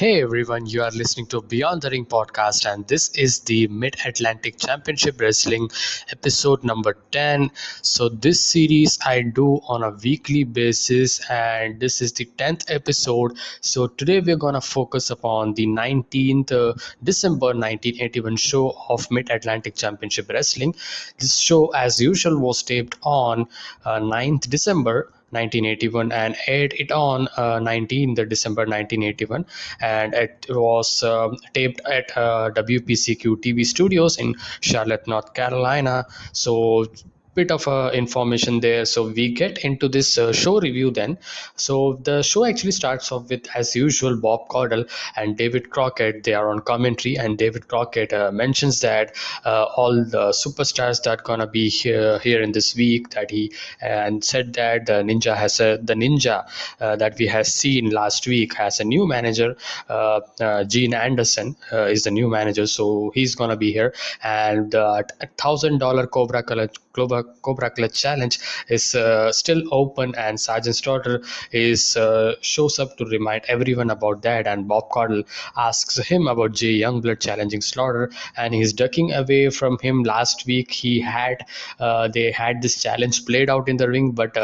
Hey everyone, you are listening to Beyond the Ring podcast, and this is the Mid Atlantic Championship Wrestling episode number 10. So, this series I do on a weekly basis, and this is the 10th episode. So, today we're gonna focus upon the 19th December 1981 show of Mid Atlantic Championship Wrestling. This show, as usual, was taped on 9th December 1981 and aired it on 19th December 1981, and it was taped at WPCQ TV studios in Charlotte, North Carolina. So bit of information there, so we get into this show review then. So the show actually starts off with, as usual, Bob Caudle and David Crockett. They are on commentary, and David Crockett mentions that all the superstars that gonna be here in this week, that he and said that the ninja that we have seen last week has a new manager. Gene Anderson is the new manager, so he's gonna be here. And $1,000 Cobra Clutch challenge is still open, and Sergeant Slaughter is shows up to remind everyone about that. And Bob Caudle asks him about Jay Youngblood challenging Slaughter, and he's ducking away from him. Last week they had this challenge played out in the ring, but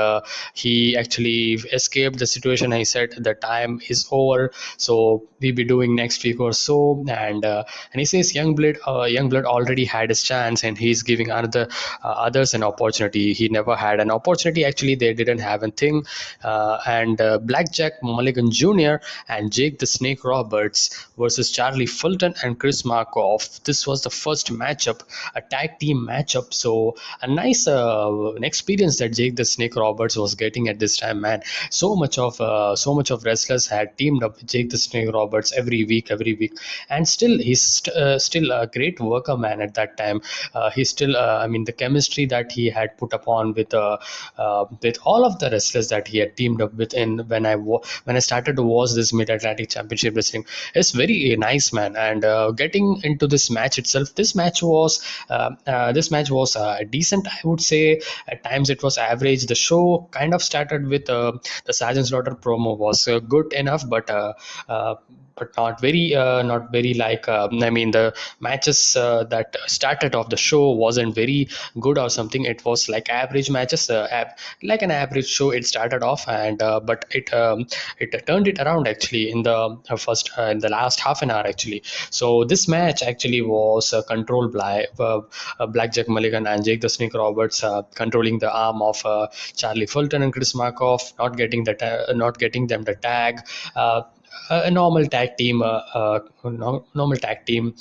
he actually escaped the situation. He said the time is over, so we be doing next week or so. And he says Youngblood already had his chance, and he's giving others an opportunity. He never had an opportunity. Actually, they didn't have a thing. And Blackjack Mulligan Jr. and Jake the Snake Roberts versus Charlie Fulton and Chris Markov. This was the first matchup, a tag team matchup. So a nice an experience that Jake the Snake Roberts was getting at this time, man. So much of wrestlers had teamed up with Jake the Snake Roberts every week, and still he's still a great worker, man. At that time, he's still I mean, the chemistry that he had put upon with all of the wrestlers that he had teamed up with in when I started to watch this Mid Atlantic Championship Wrestling, is very nice, man. And getting into this match itself, this match was decent, I would say. At times it was average. The show kind of started with the Sergeant Slaughter promo was good enough, but not very like I mean, the matches that started off the show wasn't very good or something. It was like average matches, like an average show. It started off, and but it turned it around actually in the in the last half an hour actually. So this match actually was controlled by Blackjack Mulligan and Jake the Snake Roberts, controlling the arm of Charlie Fulton and Chris Markov, not getting them the tag. A normal tag team, normal tag team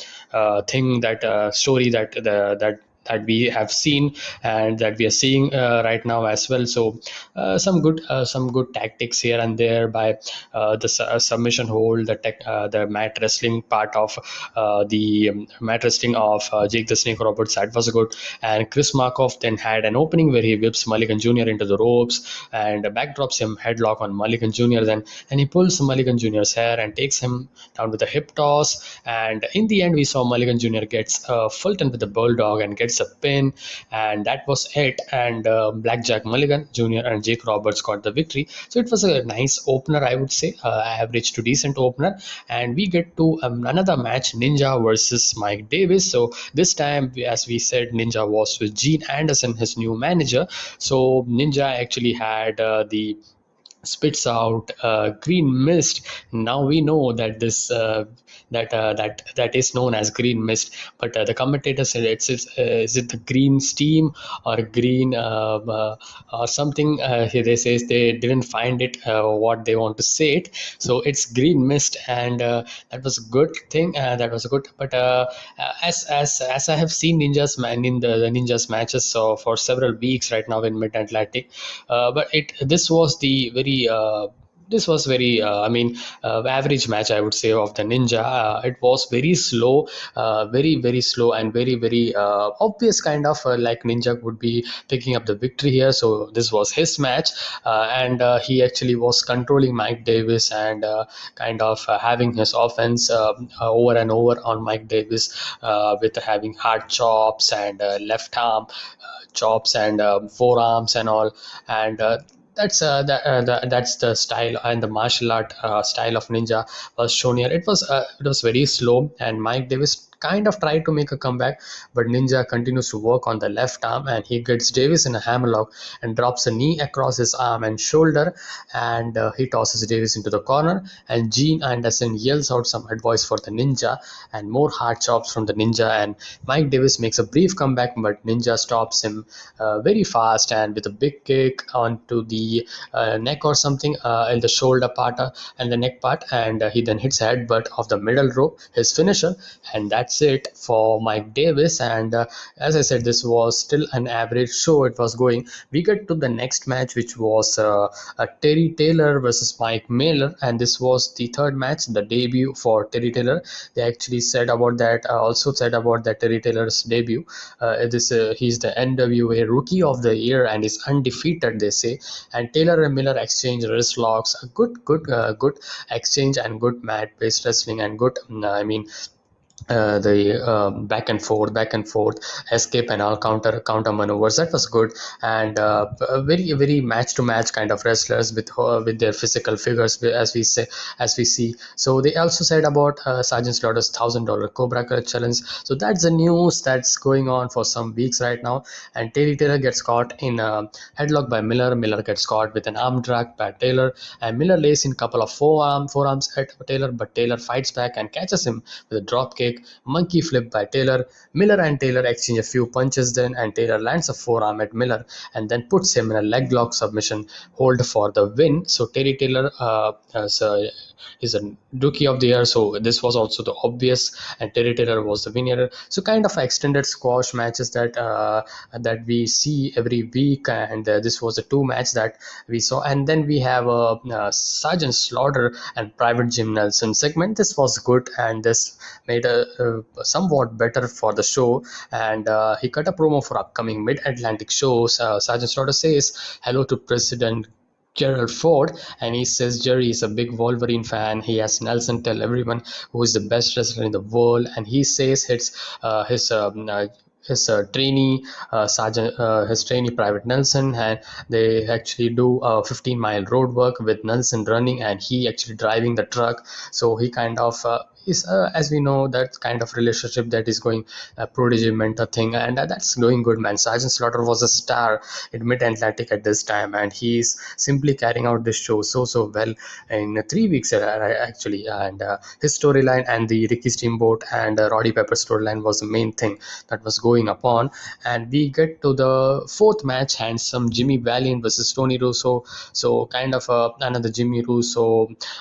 thing, that story that we have seen and that we are seeing right now as well. So some good tactics here and there by the submission hold, the mat wrestling part of the mat wrestling of Jake the Snake Roberts, that was good. And Chris Markov then had an opening where he whips Mulligan Jr. into the ropes and backdrops him headlock on Mulligan Jr. Then and he pulls Mulligan Jr.'s hair and takes him down with a hip toss. And in the end, we saw Mulligan Jr. gets Fulton with the bulldog and gets a pin, and that was it. And Blackjack Mulligan Jr. and Jake Roberts got the victory. So it was a nice opener, I would say, average to decent opener. And we get to another match, Ninja versus Mike Davis. So this time, as we said, Ninja was with Gene Anderson, his new manager. So Ninja actually had the spits out green mist. Now we know that that is known as green mist, but the commentator said is it the green steam or green or something. They says they didn't find it what they want to say it, so it's green mist. And that was a good thing. That was good. But as I have seen Ninjas man in the Ninjas matches so for several weeks right now in Mid Atlantic, but it this was very I mean, average match, I would say, of the Ninja. It was very slow, very slow, and very obvious, kind of like Ninja would be picking up the victory here. So this was his match, and he actually was controlling Mike Davis and kind of having his offense over and over on Mike Davis, with having hard chops and left arm chops and forearms and all. And that's the style and the martial art style of Ninja was shown here. It was very slow, and Mike Davis kind of tried to make a comeback, but Ninja continues to work on the left arm, and he gets Davis in a hammerlock and drops a knee across his arm and shoulder, and he tosses Davis into the corner. And Gene Anderson yells out some advice for the Ninja, and more hard chops from the Ninja. And Mike Davis makes a brief comeback, but Ninja stops him very fast and with a big kick onto the neck or something in the shoulder part and the neck part, and he then hits headbutt of the middle rope, his finisher, and that's it for Mike Davis. And as I said, this was still an average show. It was going. We get to the next match, which was Terry Taylor versus Mike Miller, and this was the third match, the debut for Terry Taylor. They actually said about that, also said about that Terry Taylor's debut. This He's the NWA Rookie of the Year and is undefeated, they say. And Taylor and Miller exchange wrist locks, a good exchange and good mat-based wrestling and good, I mean, the back and forth escape and all counter maneuvers, that was good. And very match to match kind of wrestlers with their physical figures, as we see. So they also said about Sergeant Slaughter's $1,000 Cobra Clutch challenge. So that's the news that's going on for some weeks right now. And Terry Taylor gets caught in a headlock by Miller gets caught with an arm drag by Taylor, and Miller lays in a couple of forearms at Taylor, but Taylor fights back and catches him with a drop kick, monkey flip by Taylor. Miller and Taylor exchange a few punches then, and Taylor lands a forearm at Miller and then puts him in a leg lock submission hold for the win. So Terry Taylor is a rookie of the year, so this was also the obvious, and Terry Taylor was the winner. So kind of extended squash matches that we see every week, and this was a two match that we saw. And then we have a Sergeant Slaughter and Private Jim Nelson segment. This was good, and this made a somewhat better for the show. And he cut a promo for upcoming Mid-Atlantic shows. Sergeant Slaughter says hello to President Gerald Ford, and he says Jerry is a big Wolverine fan. He has Nelson tell everyone who is the best wrestler in the world, and he says his trainee his trainee Private Nelson, and they actually do 15-mile road work with Nelson running and he actually driving the truck. So he kind of is as we know, that kind of relationship that is going protege mentor thing, and that's going good, man. Sergeant Slaughter was a star in Mid-Atlantic at this time, and he's simply carrying out this show so well in 3 weeks actually. And his storyline and the Ricky Steamboat and Roddy Piper storyline was the main thing that was going upon. And we get to the fourth match, Handsome Jimmy Valiant versus Tony Russo. So kind of another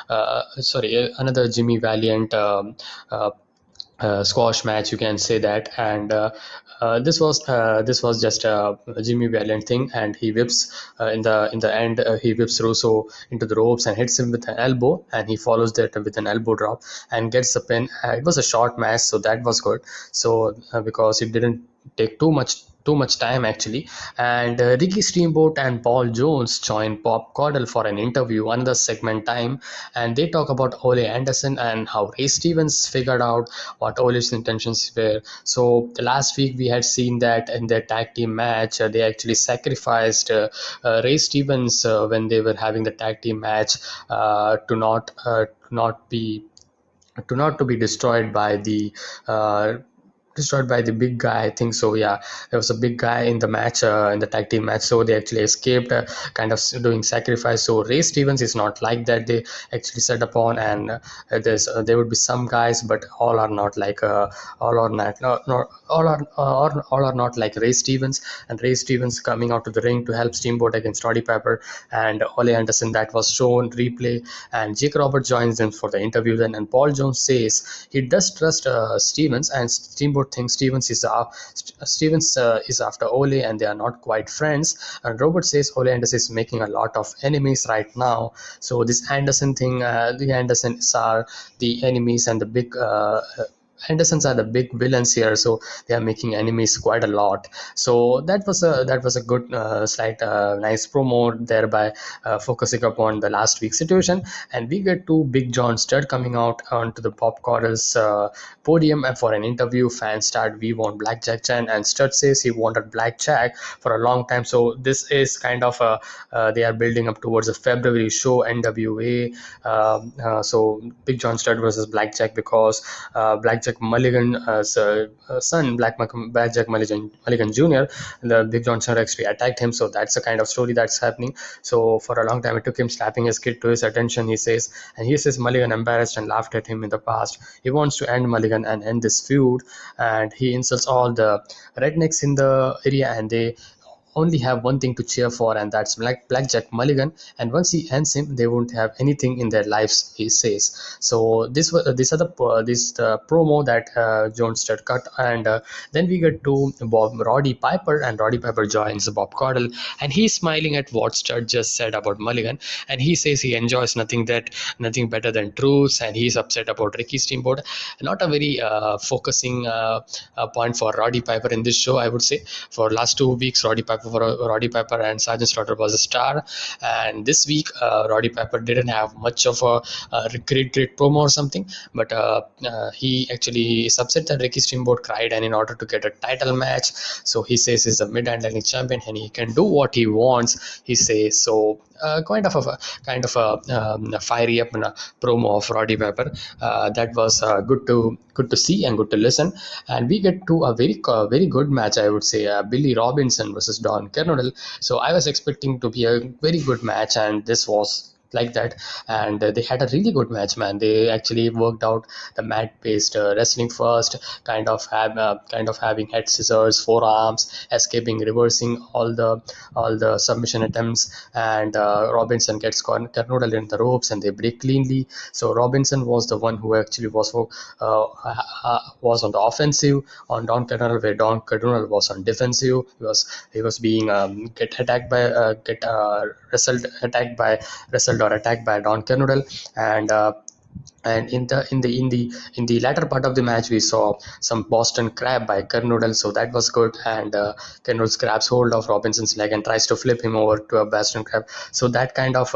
another Jimmy Valiant squash match, you can say that. And this was just a Jimmy Valiant thing, and he whips in the end he whips Russo into the ropes and hits him with an elbow, and he follows that with an elbow drop and gets the pin. It was a short match, so that was good. So because it didn't take too much time actually. And Ricky Steamboat and Paul Jones join Pop Caudle for an interview, another segment time, and they talk about Ole Anderson and how Ray Stevens figured out what Ole's intentions were. So the last week we had seen that in their tag team match, they actually sacrificed Ray Stevens when they were having the tag team match not be to not to be destroyed by the big guy, I think so. Yeah, there was a big guy in the match, in the tag team match, so they actually escaped kind of doing sacrifice. So Ray Stevens is not like that, they actually set upon. And there would be some guys, but all are not like all are not all are not like Ray Stevens. And Ray Stevens coming out to the ring to help Steamboat against Roddy Piper and Ole Anderson, that was shown replay. And Jake Roberts joins them for the interview then, and Paul Jones says he does trust Stevens, and Steamboat thinks Stevens is after Ole, and they are not quite friends. And Robert says Ole Anderson is making a lot of enemies right now. So this Anderson thing, the Andersons are the enemies, and the big Andersons are the big villains here, so they are making enemies quite a lot. So that was a good slight nice promo, thereby focusing upon the last week's situation. And we get to Big John Studd coming out onto the Bob Caudel's podium for an interview. Fans start, "We want Blackjack Chan," and Studd says he wanted Blackjack for a long time. So this is kind of a they are building up towards a February show, NWA. So Big John Studd versus Blackjack, because Blackjack Mulligan's son, Blackjack Mulligan Jr., the Big John Studd actually attacked him. So that's the kind of story that's happening. So for a long time, it took him slapping his kid to his attention, he says Mulligan embarrassed and laughed at him in the past. He wants to end Mulligan and end this feud, and he insults all the rednecks in the area, and they only have one thing to cheer for, and that's Blackjack Mulligan. And once he ends him, they won't have anything in their lives, he says. So these are the promo that John Studd cut, and then we get to Roddy Piper, and Roddy Piper joins Bob Caudle, and he's smiling at what Studd just said about Mulligan, and he says he enjoys nothing better than truths, and he's upset about Ricky Steamboat. Not a very focusing point for Roddy Piper in this show, I would say. For last 2 weeks, Roddy Piper and Sergeant Slaughter was a star, and this week Roddy Piper didn't have much of a great promo or something, but he actually is upset that Ricky Steamboat cried, and in order to get a title match, so he says he's a Mid-Atlantic champion and he can do what he wants, he says. So kind of a fiery up promo of Roddy Piper. That was good to see and good to listen. And we get to a very good match, I would say. Billy Robinson versus Don Kernodle. So I was expecting to be a very good match, and this was like that. And they had a really good match, man. They actually worked out the mat based wrestling first, kind of having head scissors, forearms, escaping, reversing all the submission attempts. And Robinson gets Kernodle in the ropes, and they break cleanly. So Robinson was the one who actually was on the offensive on Don Kernodle, where Don Kernodle was on defensive. He was being get attacked by get wrestled or attacked by Don Kernodle. And in the latter part of the match, we saw some Boston Crab by Kernodle, so that was good. And Kernodle grabs hold of Robinson's leg and tries to flip him over to a Boston Crab. So that kind of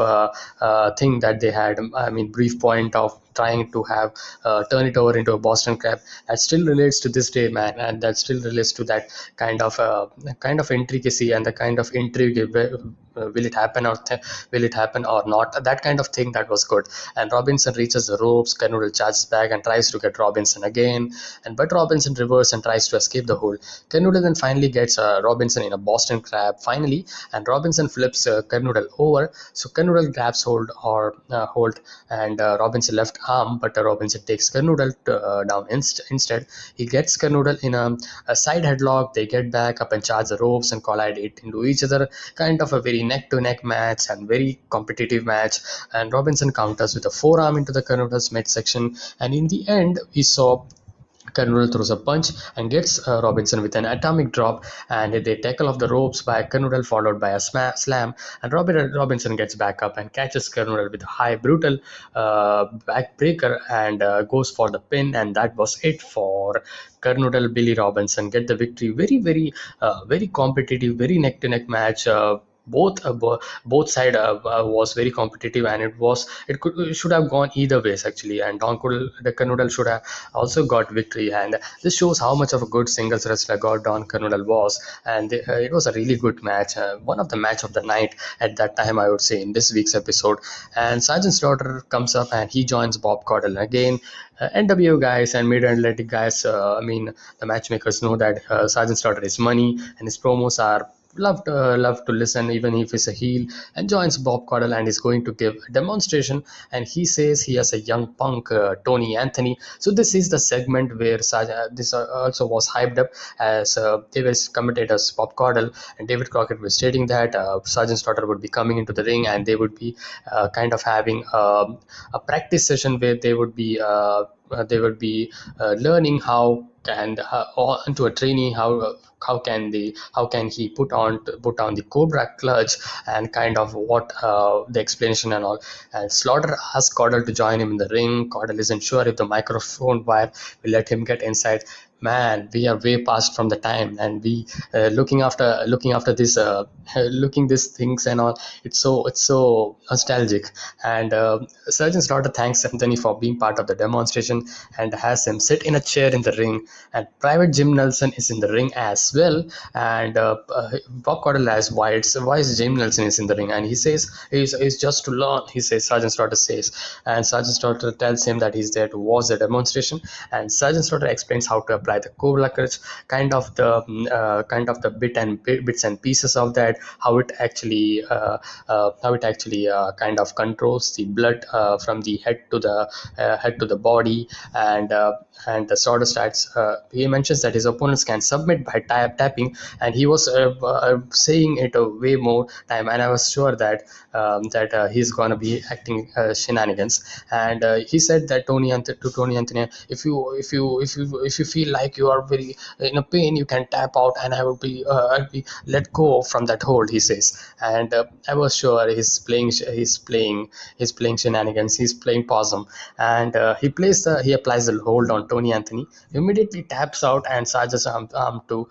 thing that they had, I mean, brief point of trying to have turn it over into a Boston Crab, that still relates to this day, man, and that still relates to that kind of intricacy and the kind of intrigue. Will it happen or not? That kind of thing, that was good. And Robinson reaches the ropes. Kernodle charges back and tries to get Robinson again, but Robinson reverses and tries to escape the hold. Kernodle then finally gets Robinson in a Boston Crab finally, and Robinson flips Kernodle over. So Kernodle grabs hold and Robinson left arm, but Robinson takes Kernodle down instead. He gets Kernodle in a side headlock. They get back up and charge the ropes and collide it into each other. Kind of a very neck-to-neck match and very competitive match. And Robinson counters with a forearm into the Kernodle's midsection. And in the end, we saw Kernodle throws a punch and gets Robinson with an atomic drop, and they tackle off the ropes by Kernodle, followed by a slam. And Robinson gets back up and catches Kernodle with a high, brutal backbreaker and goes for the pin. And that was it for Kernodle. Billy Robinson get the victory. Very competitive, very neck-to-neck match. Both side was very competitive, and it should have gone either ways actually. And the Kernodle should have also got victory, and this shows how much of a good singles wrestler God Don Kernodle was. And it was a really good match, one of the match of the night at that time, I would say, in this week's episode. And Sergeant Slaughter comes up and he joins Bob Caudle again. NW guys and Mid-Atlantic guys, I mean, the matchmakers know that Sergeant Slaughter is money, and his promos are love to listen, even if he's a heel. And joins Bob Caudle and is going to give a demonstration, and he says he has a young punk, Tony Anthony. So this is the segment where this also was hyped up, as Davis commentators Bob Caudle and David Crockett were stating that Sergeant Slaughter would be coming into the ring, and they would be kind of having a practice session where they would be learning how, and into a trainee, how how can he put on the Cobra clutch, and kind of what the explanation and all. And Slaughter asked Caudle to join him in the ring. Caudle isn't sure if the microphone wire will let him get inside. Man, we are way past from the time, and we looking after this looking these things and all. It's so nostalgic. And Surgeon Slaughter thanks Anthony for being part of the demonstration and has him sit in a chair in the ring. And Private Jim Nelson is in the ring as well. And Bob Caudle asks why is Jim Nelson is in the ring, and he says he's just to learn. He says Sergeant Slaughter says, and Sergeant Slaughter tells him that he's there to watch the demonstration. And Sergeant Slaughter explains how to apply the Cobra Clutch, kind of the bits and pieces of that, how it actually kind of controls the blood from the head to the body. And the Slaughter starts. He mentions that his opponents can submit by tapping, and he was saying it a way more time. And I was sure that he's gonna be acting shenanigans. And he said that Tony Anthony, if you feel like you are very in a pain, you can tap out, and I'll be let go from that hold. He says. And I was sure he's playing shenanigans. He's playing possum. And he applies the hold on Tony Anthony, immediately taps out, and Slaughter's arm to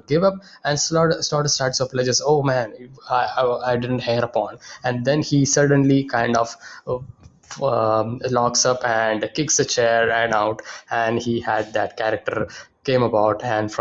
give up. And Slaughter starts to apologize. Oh man, I didn't hair upon. And then he suddenly kind of locks up and kicks the chair and out. And he had that character came about, and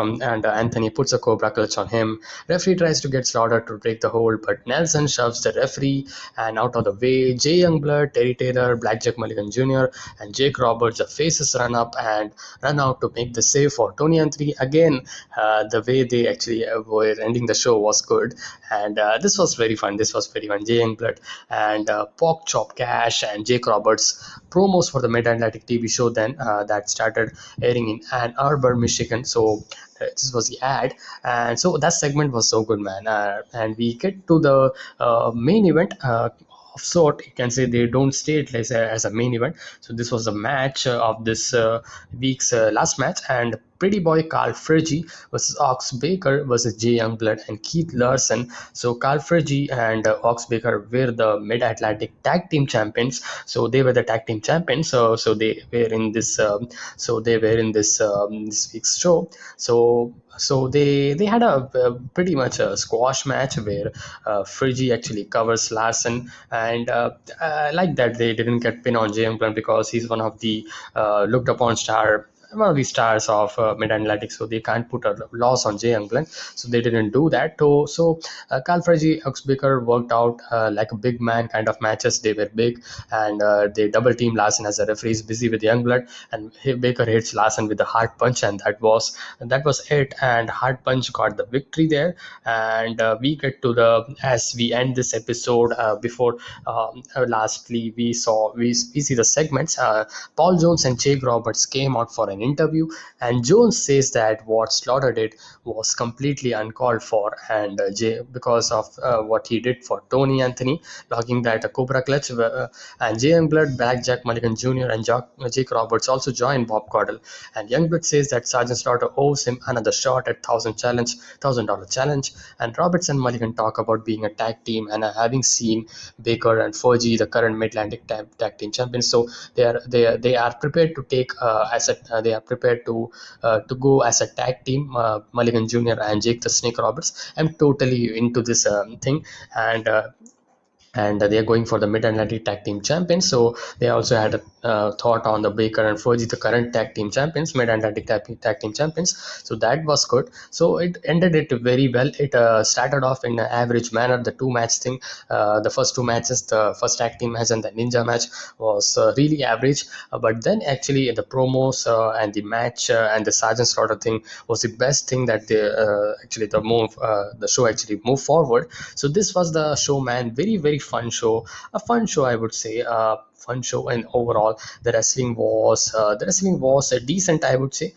Anthony puts a Cobra Clutch on him. Referee tries to get Slaughter to break the hold, but Nelson shoves the referee and out of the way. Jay Youngblood, Terry Taylor, Blackjack Mulligan Jr., and Jake Roberts, the faces, run up and run out to make the save for Tony Anthony. Again, the way they actually were ending the show was good. And this was very fun. Jay Youngblood and Pork Chop Cash and Jake Roberts promos for the Mid-Atlantic TV show then that started airing in Ann Arbor, Michigan. So this was the ad. And so that segment was so good, man. And we get to the main event. Of sort, you can say they don't state as a main event. So this was a match of this week's last match, and Pretty Boy Carl Fergie versus Ox Baker versus Jay Youngblood and Keith Larson. So Carl Fergie and Ox Baker were the Mid-Atlantic Tag Team Champions. So they were the tag team champions. So they were in this. This week's show. So they had a pretty much a squash match where Fergie actually covers Larson. And I like that they didn't get pin on Jay Youngblood because he's looked upon one of the stars of Mid-Atlantic, so they can't put a loss on Jay Youngblood, so they didn't do that. So Carl Fergie, Ox Baker worked out like a big man kind of matches. They were big, and they double team Larson as a referee is busy with Youngblood, and Baker hits Larson with a hard punch, and that was it. And hard punch got the victory there. And we get to as we end this episode, before lastly we see the segments. Paul Jones and Jake Roberts came out for an interview, and Jones says that what Slaughter did was completely uncalled for, and because of what he did for Tony Anthony, logging that a Cobra Clutch. And Jay Youngblood, Blackjack Mulligan Jr., and Jake Roberts also joined Bob Caudle. And Youngblood says that Sergeant Slaughter owes him another shot at $1,000 challenge. And Roberts and Mulligan talk about being a tag team and having seen Baker and Fergie, the current Mid-Atlantic tag team champions. So they are prepared to take they are prepared to go as a tag team. Mulligan Jr. and Jake the Snake Roberts. I'm totally into this thing. And they are going for the Mid-Atlantic Tag Team Champions. So they also had a thought on the Baker and Fergie, the current Tag Team Champions, Mid-Atlantic Tag Team Champions. So that was good. So it ended it very well. It started off in an average manner. The two match thing, the first two matches, the first tag team match and the Ninja match was really average. But then actually the promos and the match and the Sergeant Slaughter thing was the best thing that the show actually moved forward. So this was the show, man. Very, very fun show. A fun show, I would say. Fun show. And overall the wrestling was a decent, I would say,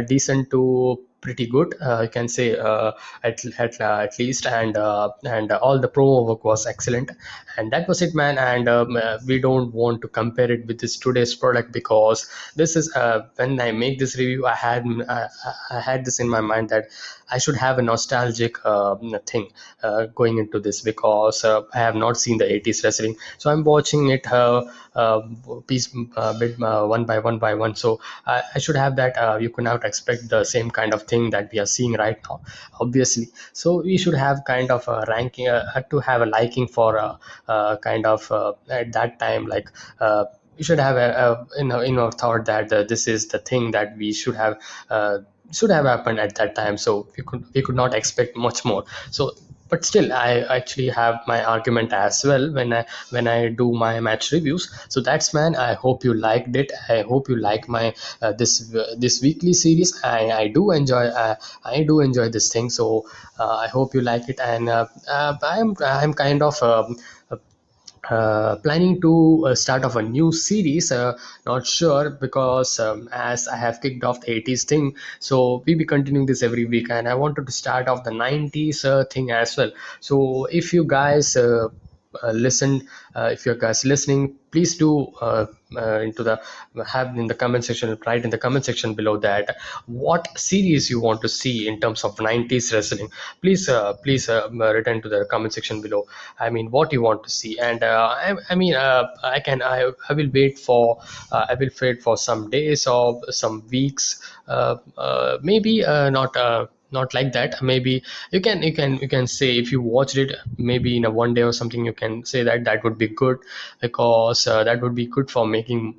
decent to pretty good, you can say, at least, and all the promo work was excellent, and that was it, man. And we don't want to compare it with this today's product, because this is when I make this review, I had this in my mind that I should have a nostalgic thing going into this, because I have not seen the 80s wrestling, so I'm watching it uh, piece bit one by one. So I should have that. You cannot expect the same kind of thing that we are seeing right now, obviously. So we should have kind of a ranking, to have a liking for kind of at that time, like. We should have in our thought that this is the thing that we should have happened at that time. So we could not expect much more. So, but still, I actually have my argument as well when I do my match reviews. So that's, man, I hope you liked it. I hope you like my this weekly series. I do enjoy this thing. So I hope you like it. And I'm kind of planning to start off a new series. Not sure, because as I have kicked off the 80s thing, so we be continuing this every week, and I wanted to start off the 90s thing as well. So if you guys listen, if you guys listening, please do into the have in the comment section, write in the comment section below that what series you want to see in terms of 90s wrestling. Please return to the comment section below. I mean, what you want to see. And I mean, I will wait for some days or some weeks, maybe not like that. Maybe you can say, if you watched it maybe in a one day or something, you can say that that would be good, because that would be good for making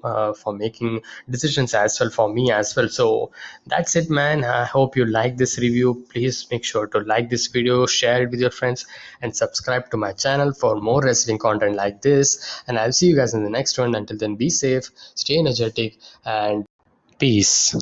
decisions as well, for me as well. So that's it, man. I hope you like this review. Please make sure to like this video, share it with your friends, and subscribe to my channel for more wrestling content like this. And I'll see you guys in the next one. Until then, be safe, stay energetic, and peace.